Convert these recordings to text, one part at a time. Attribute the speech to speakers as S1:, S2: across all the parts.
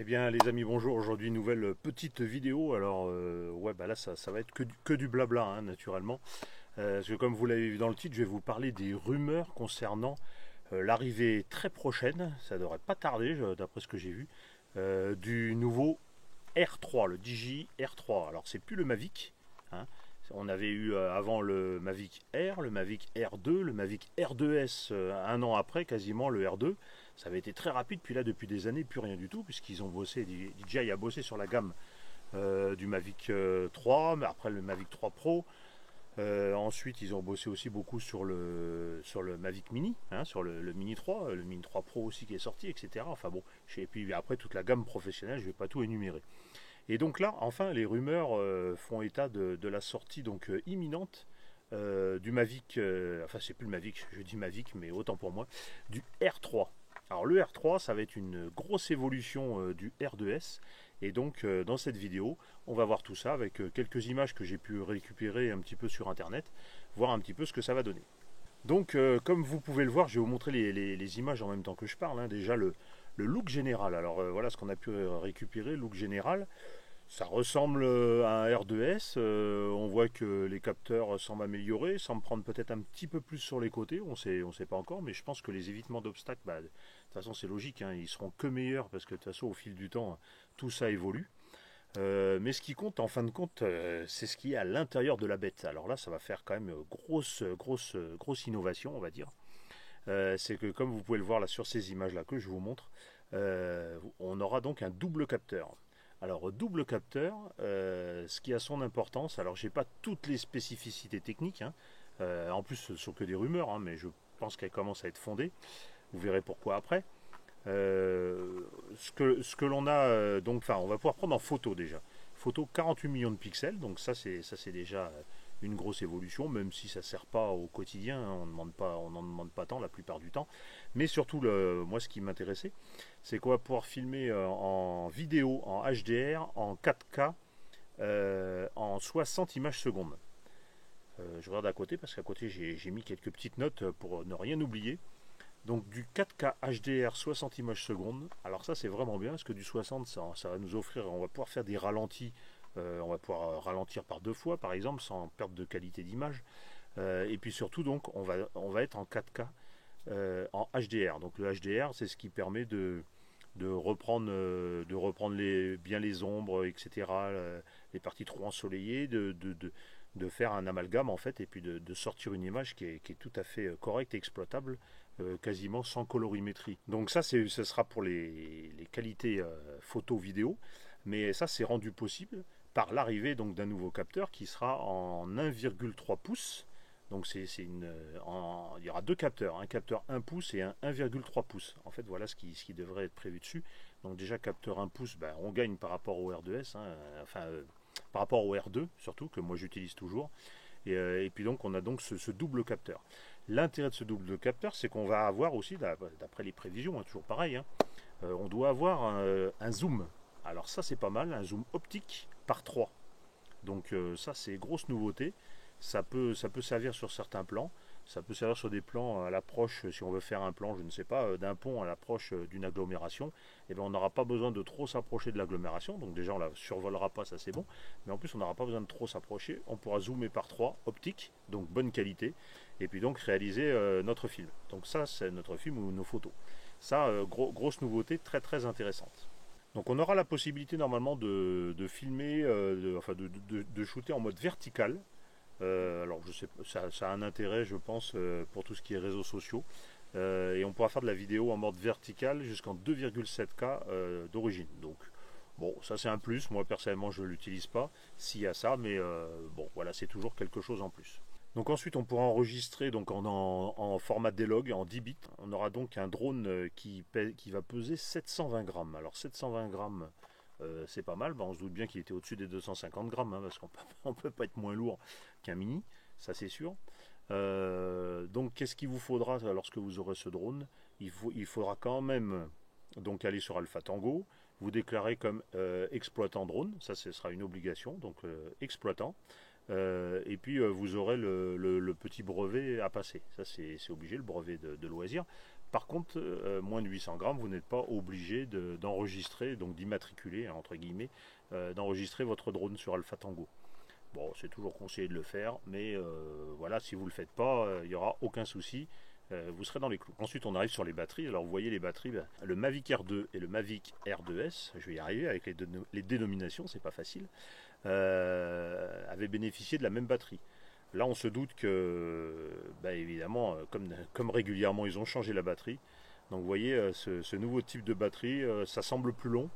S1: Eh bien les amis, bonjour. Aujourd'hui nouvelle petite vidéo. Alors ouais, bah là ça va être que du blabla, hein, naturellement. Parce que comme vous l'avez vu dans le titre, je vais vous parler des rumeurs concernant l'arrivée très prochaine, ça devrait pas tarder d'après ce que j'ai vu, du nouveau R3, le DJI R3. Alors c'est plus le Mavic, hein. On avait eu avant le Mavic Air, le Mavic R2, le Mavic R2S un an après, quasiment le R2. Ça avait été très rapide, puis là depuis des années, plus rien du tout, puisqu'ils ont bossé, DJI a bossé sur la gamme du Mavic 3, mais après le Mavic 3 Pro. Ensuite, ils ont bossé aussi beaucoup sur le Mavic Mini, hein, sur le Mini 3, le Mini 3 Pro aussi qui est sorti, etc. Enfin bon, et puis après toute la gamme professionnelle, je ne vais pas tout énumérer. Et donc là, enfin, les rumeurs font état de la sortie donc imminente du Mavic, enfin c'est plus le Mavic, je dis Mavic, mais autant pour moi, du R3. Alors le R3, ça va être une grosse évolution du R2S. Et donc dans cette vidéo, on va voir tout ça avec quelques images que j'ai pu récupérer un petit peu sur Internet, voir un petit peu ce que ça va donner. Donc comme vous pouvez le voir, je vais vous montrer les images en même temps que je parle, hein. Déjà le look général. Alors voilà ce qu'on a pu récupérer, look général. Ça ressemble à un R2S. On voit que les capteurs semblent améliorés, semblent prendre peut-être un petit peu plus sur les côtés. On sait pas encore, mais je pense que les évitements d'obstacles, bah, de toute façon, c'est logique, hein, ils seront que meilleurs parce que de toute façon, au fil du temps, tout ça évolue. Mais ce qui compte, en fin de compte, c'est ce qui est à l'intérieur de la bête. Alors là, ça va faire quand même grosse innovation, on va dire. C'est que, comme vous pouvez le voir là sur ces images-là que je vous montre, on aura donc un double capteur. Alors, double capteur, ce qui a son importance, alors j'ai pas toutes les spécificités techniques, hein. En plus ce sont que des rumeurs, hein, mais je pense qu'elles commencent à être fondées, vous verrez pourquoi après. Ce que l'on a, donc, enfin, on va pouvoir prendre en photo déjà. Photo 48 millions de pixels, donc ça c'est déjà une grosse évolution, même si ça ne sert pas au quotidien, hein, on n'en demande pas tant la plupart du temps. Mais surtout, moi ce qui m'intéressait, c'est qu'on va pouvoir filmer en vidéo, en HDR, en 4K, en 60 images secondes. Je regarde à côté parce qu'à côté j'ai mis quelques petites notes pour ne rien oublier. Donc du 4K HDR 60 images secondes. Alors ça c'est vraiment bien parce que du 60 ça va nous offrir, on va pouvoir faire des ralentis, on va pouvoir ralentir par deux fois par exemple sans perte de qualité d'image. Et puis surtout donc on va être en 4K en HDR. Donc le HDR c'est ce qui permet de reprendre bien les ombres, etc., les parties trop ensoleillées, de faire un amalgame en fait, et puis de sortir une image qui est tout à fait correcte et exploitable, quasiment sans colorimétrie. Donc ça, ce sera pour les qualités photo vidéo, mais ça c'est rendu possible par l'arrivée donc d'un nouveau capteur qui sera en 1,3 pouces. Donc il y aura deux capteurs, un capteur 1 pouce et un 1,3 pouces. En fait, voilà ce qui devrait être prévu dessus. Donc déjà capteur 1 pouce, ben, on gagne par rapport au R2S, hein, enfin par rapport au R2 surtout, que moi j'utilise toujours. Et puis donc on a donc ce double capteur. L'intérêt de ce double capteur, c'est qu'on va avoir aussi, d'après les prévisions, hein, toujours pareil, hein, on doit avoir un zoom. Alors ça c'est pas mal, un zoom optique par 3. Donc ça c'est grosse nouveauté. Ça peut servir sur certains plans. Ça peut servir sur des plans à l'approche, si on veut faire un plan, je ne sais pas, d'un pont à l'approche d'une agglomération. Et bien on n'aura pas besoin de trop s'approcher de l'agglomération. Donc déjà on la survolera pas, ça c'est bon. Mais en plus on n'aura pas besoin de trop s'approcher. On pourra zoomer par 3 optique, donc bonne qualité. Et puis donc réaliser notre film. Donc ça c'est notre film ou nos photos. Ça, grosse nouveauté, très intéressante. Donc on aura la possibilité normalement de filmer, enfin de shooter en mode vertical. Alors je sais, ça a un intérêt je pense pour tout ce qui est réseaux sociaux. Et on pourra faire de la vidéo en mode vertical jusqu'en 2,7K d'origine. Donc bon, ça c'est un plus. Moi personnellement je ne l'utilise pas s'il y a ça, mais bon voilà, c'est toujours quelque chose en plus. Donc ensuite on pourra enregistrer donc en format D-Log, en 10 bits. On aura donc un drone qui va peser 720 grammes. Alors 720 grammes, c'est pas mal. Ben, on se doute bien qu'il était au-dessus des 250 grammes, hein, parce qu'on ne peut pas être moins lourd qu'un mini, ça c'est sûr. Donc qu'est-ce qu'il vous faudra lorsque vous aurez ce drone? Il faudra quand même donc aller sur Alpha Tango, vous déclarer comme exploitant drone, ça ce sera une obligation, donc exploitant. Et puis vous aurez le petit brevet à passer. Ça c'est obligé, le brevet de loisir. Par contre, moins de 800 grammes, vous n'êtes pas obligé d'enregistrer, donc d'immatriculer, hein, entre guillemets, d'enregistrer votre drone sur Alpha Tango. Bon, c'est toujours conseillé de le faire, mais voilà, si vous ne le faites pas, il n'y aura aucun souci. Vous serez dans les clous. Ensuite, on arrive sur les batteries. Alors, vous voyez les batteries, le Mavic R2 et le Mavic R2S, je vais y arriver avec les dénominations, c'est pas facile, avaient bénéficié de la même batterie. Là, on se doute que, évidemment, comme régulièrement, ils ont changé la batterie. Donc, vous voyez, ce nouveau type de batterie, ça semble plus long.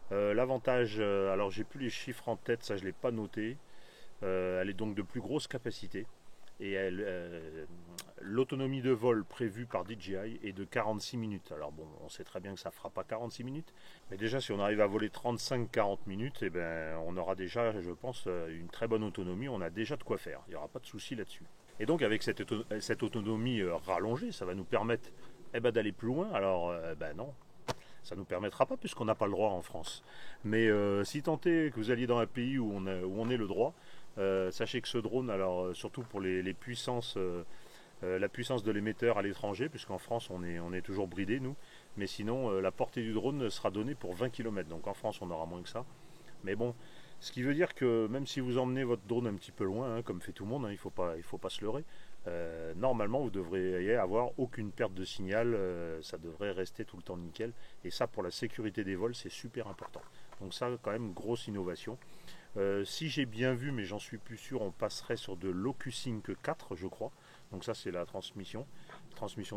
S1: L'avantage, alors j'ai plus les chiffres en tête, ça je ne l'ai pas noté. Elle est donc de plus grosse capacité. Et l'autonomie de vol prévue par DJI est de 46 minutes. Alors bon, on sait très bien que ça ne fera pas 46 minutes. Mais déjà, si on arrive à voler 35-40 minutes, eh ben, on aura déjà, je pense, une très bonne autonomie. On a déjà de quoi faire. Il n'y aura pas de souci là-dessus. Et donc, avec cette autonomie rallongée, ça va nous permettre d'aller plus loin. Alors, non, ça ne nous permettra pas puisqu'on n'a pas le droit en France. Mais si tant est que vous alliez dans un pays où on ait le droit, sachez que ce drone, alors surtout pour les puissances, la puissance de l'émetteur à l'étranger, puisqu'en France on est toujours bridé nous, mais sinon la portée du drone sera donnée pour 20 km, donc en France on aura moins que ça. Mais bon, ce qui veut dire que même si vous emmenez votre drone un petit peu loin, hein, comme fait tout le monde, hein, il faut pas se leurrer, normalement vous devriez avoir aucune perte de signal, ça devrait rester tout le temps nickel, et ça pour la sécurité des vols c'est super important. Donc ça quand même grosse innovation. Si j'ai bien vu, mais j'en suis plus sûr, on passerait sur de l'OcuSync 4, je crois. Donc ça, c'est la transmission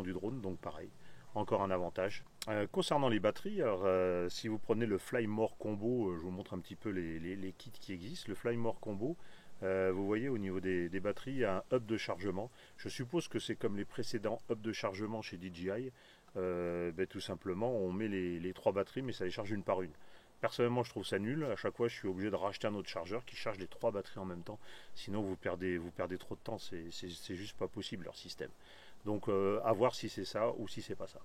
S1: du drone, donc pareil, encore un avantage. Concernant les batteries, alors, si vous prenez le Flymore Combo, je vous montre un petit peu les kits qui existent. Le Flymore Combo, vous voyez au niveau des batteries, il y a un hub de chargement. Je suppose que c'est comme les précédents hubs de chargement chez DJI. Tout simplement, on met les 3 batteries, mais ça les charge une par une. Personnellement, je trouve ça nul. À chaque fois, je suis obligé de racheter un autre chargeur qui charge les 3 batteries en même temps. Sinon, vous perdez trop de temps. C'est juste pas possible leur système. Donc, à voir si c'est ça ou si c'est pas ça.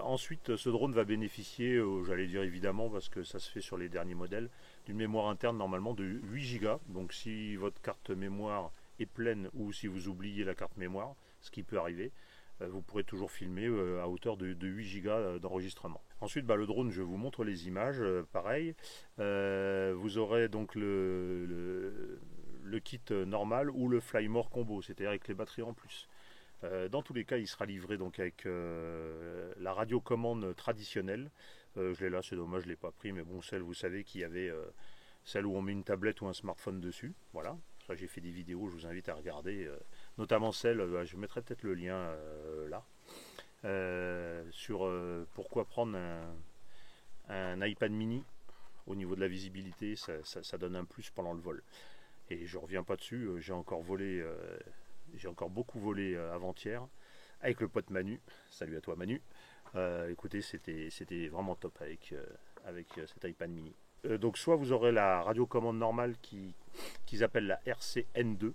S1: Ensuite, ce drone va bénéficier, j'allais dire évidemment, parce que ça se fait sur les derniers modèles, d'une mémoire interne normalement de 8 Go. Donc, si votre carte mémoire est pleine ou si vous oubliez la carte mémoire, ce qui peut arriver, vous pourrez toujours filmer à hauteur de 8 Go d'enregistrement. Ensuite, le drone, je vous montre les images, pareil. Vous aurez donc le kit normal ou le Flymore Combo, c'est-à-dire avec les batteries en plus. Dans tous les cas, il sera livré donc avec la radiocommande traditionnelle. Je l'ai là, c'est dommage, je ne l'ai pas pris, mais bon, celle, vous savez qu'il y avait celle où on met une tablette ou un smartphone dessus. Voilà, ça j'ai fait des vidéos, je vous invite à regarder, notamment celle, je mettrai peut-être le lien là, sur pourquoi prendre un iPad mini. Au niveau de la visibilité, ça donne un plus pendant le vol. Et je reviens pas dessus, j'ai encore beaucoup volé avant-hier avec le pote Manu. Salut à toi Manu. Écoutez, c'était vraiment top avec cet iPad mini. Donc soit vous aurez la radiocommande normale qu'ils appellent la RCN2,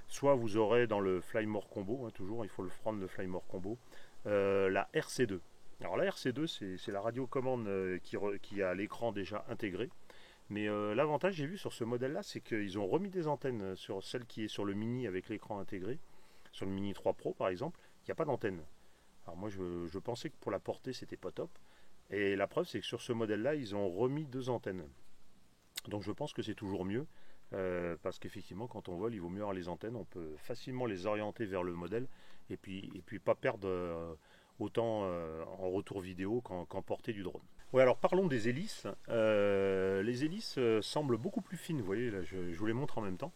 S1: soit vous aurez dans le Flymore Combo, hein, toujours il faut le prendre le Flymore Combo, la RC2. Alors la RC2 c'est la radiocommande qui a l'écran déjà intégré. Mais l'avantage j'ai vu sur ce modèle là, c'est qu'ils ont remis des antennes sur celle qui est sur le mini avec l'écran intégré. Sur le Mini 3 Pro par exemple, il n'y a pas d'antenne. Alors moi je pensais que pour la portée c'était pas top. Et la preuve c'est que sur ce modèle là ils ont remis 2 antennes. Donc je pense que c'est toujours mieux. Parce qu'effectivement quand on vole il vaut mieux avoir les antennes. On peut facilement les orienter vers le modèle. Et puis pas perdre autant en retour vidéo qu'en portée du drone. Ouais, alors parlons des hélices. Les hélices semblent beaucoup plus fines. Vous voyez là je vous les montre en même temps.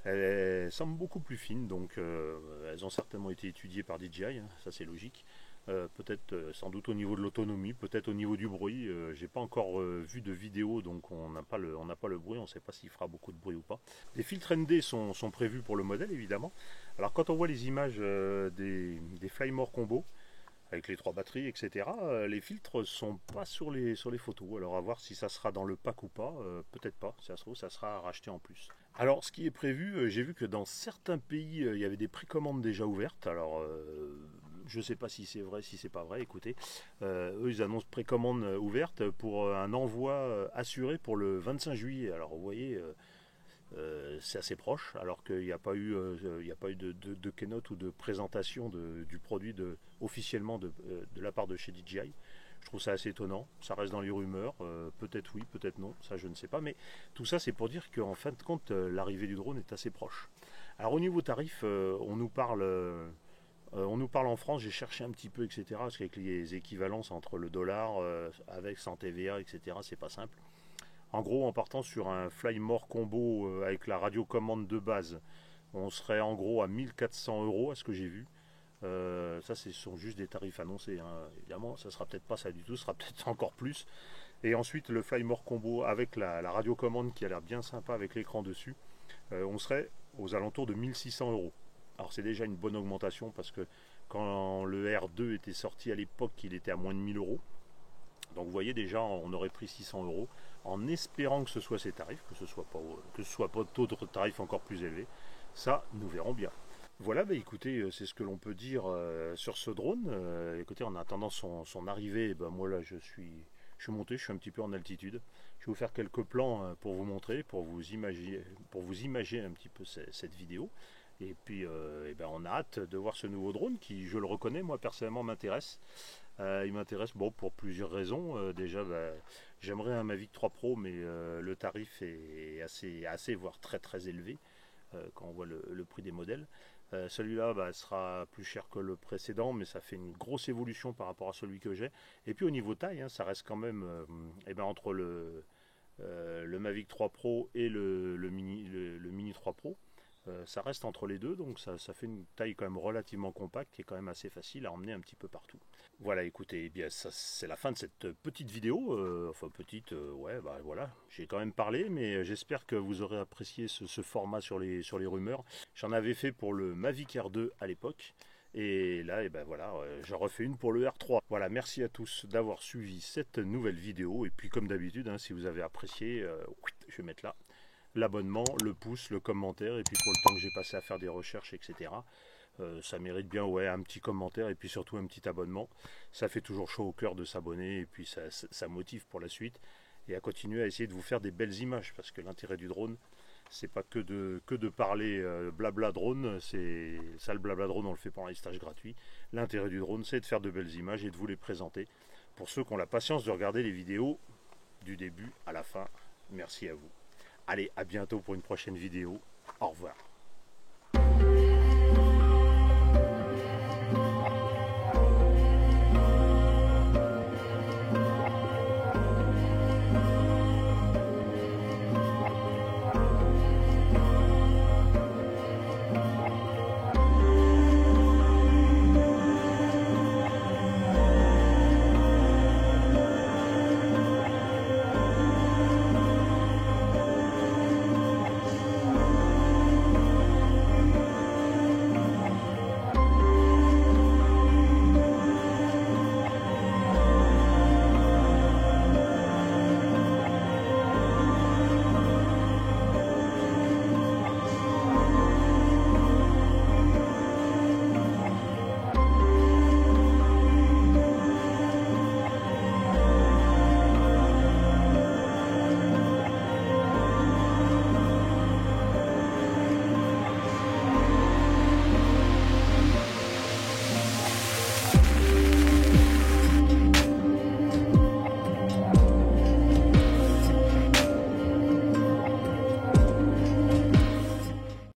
S1: Elles semblent beaucoup plus fines, donc elles ont certainement été étudiées par DJI, hein, ça c'est logique. Peut-être sans doute au niveau de l'autonomie, peut-être au niveau du bruit. J'ai pas encore vu de vidéo, donc on n'a pas le bruit, on ne sait pas s'il fera beaucoup de bruit ou pas. Les filtres ND sont prévus pour le modèle évidemment. Alors quand on voit les images des Flymore Combo, avec les 3 batteries, etc. Les filtres sont pas sur les photos. Alors à voir si ça sera dans le pack ou pas. Peut-être pas. Si ça se trouve, ça sera à racheter en plus. Alors ce qui est prévu, j'ai vu que dans certains pays, il y avait des précommandes déjà ouvertes. Alors je ne sais pas si c'est vrai, si c'est pas vrai. Écoutez, eux ils annoncent précommande ouverte pour un envoi assuré pour le 25 juillet. Alors vous voyez, c'est assez proche, alors qu'il n'y a pas eu, il y a pas eu de keynote ou de présentation du produit officiellement de la part de chez DJI. Je trouve ça assez étonnant, ça reste dans les rumeurs, peut-être oui, peut-être non, ça je ne sais pas, mais tout ça c'est pour dire qu'en fin de compte l'arrivée du drone est assez proche. Alors au niveau tarif, on nous parle en France, j'ai cherché un petit peu, etc. Parce qu'avec les équivalences entre le dollar, avec sans TVA, etc., c'est pas simple. En gros, en partant sur un Flymore combo avec la radiocommande de base, on serait en gros à 1 400 € à ce que j'ai vu. Ça, ce sont juste des tarifs annoncés, hein. Évidemment, ça sera peut-être pas ça du tout, ça sera peut-être encore plus. Et ensuite, le Flymore combo avec la radiocommande qui a l'air bien sympa avec l'écran dessus, on serait aux alentours de 1 600 €. Alors, c'est déjà une bonne augmentation parce que quand le R2 était sorti à l'époque, il était à moins de 1 000 €. Donc vous voyez déjà, on aurait pris 600 € en espérant que ce soit ces tarifs, que ce soit pas d'autres tarifs encore plus élevés. Ça, nous verrons bien. Voilà, bah écoutez, c'est ce que l'on peut dire sur ce drone. Écoutez, en attendant son arrivée, bah moi là je suis monté, je suis un petit peu en altitude. Je vais vous faire quelques plans pour vous montrer, pour vous imager un petit peu cette vidéo. Et puis, eh ben, on a hâte de voir ce nouveau drone qui, je le reconnais, moi personnellement m'intéresse. Il m'intéresse bon, pour plusieurs raisons. Déjà, bah, j'aimerais un Mavic 3 Pro, mais le tarif est assez, voire très très élevé quand on voit le prix des modèles. Celui-là bah, sera plus cher que le précédent, mais ça fait une grosse évolution par rapport à celui que j'ai. Et puis au niveau taille, hein, ça reste quand même eh ben, entre le Mavic 3 Pro et le Mini 3 Pro. Ça reste entre les deux, donc ça fait une taille quand même relativement compacte qui est quand même assez facile à emmener un petit peu partout. Voilà, écoutez, eh bien ça c'est la fin de cette petite vidéo, enfin petite, ouais, bah voilà, j'ai quand même parlé, mais j'espère que vous aurez apprécié ce format sur les rumeurs. J'en avais fait pour le Mavic R2 à l'époque, et là, et ben voilà, j'en refais une pour le R3. Voilà, merci à tous d'avoir suivi cette nouvelle vidéo, et puis comme d'habitude, hein, si vous avez apprécié, je vais mettre là l'abonnement, le pouce, le commentaire, et puis pour le temps que j'ai passé à faire des recherches, etc. Ça mérite bien ouais, un petit commentaire et puis surtout un petit abonnement. Ça fait toujours chaud au cœur de s'abonner et puis ça motive pour la suite et à continuer à essayer de vous faire des belles images parce que l'intérêt du drone, c'est pas que de parler blabla drone, c'est ça le blabla drone on le fait pendant les stages gratuits. L'intérêt du drone, c'est de faire de belles images et de vous les présenter. Pour ceux qui ont la patience de regarder les vidéos du début à la fin, merci à vous. Allez, à bientôt pour une prochaine vidéo. Au revoir.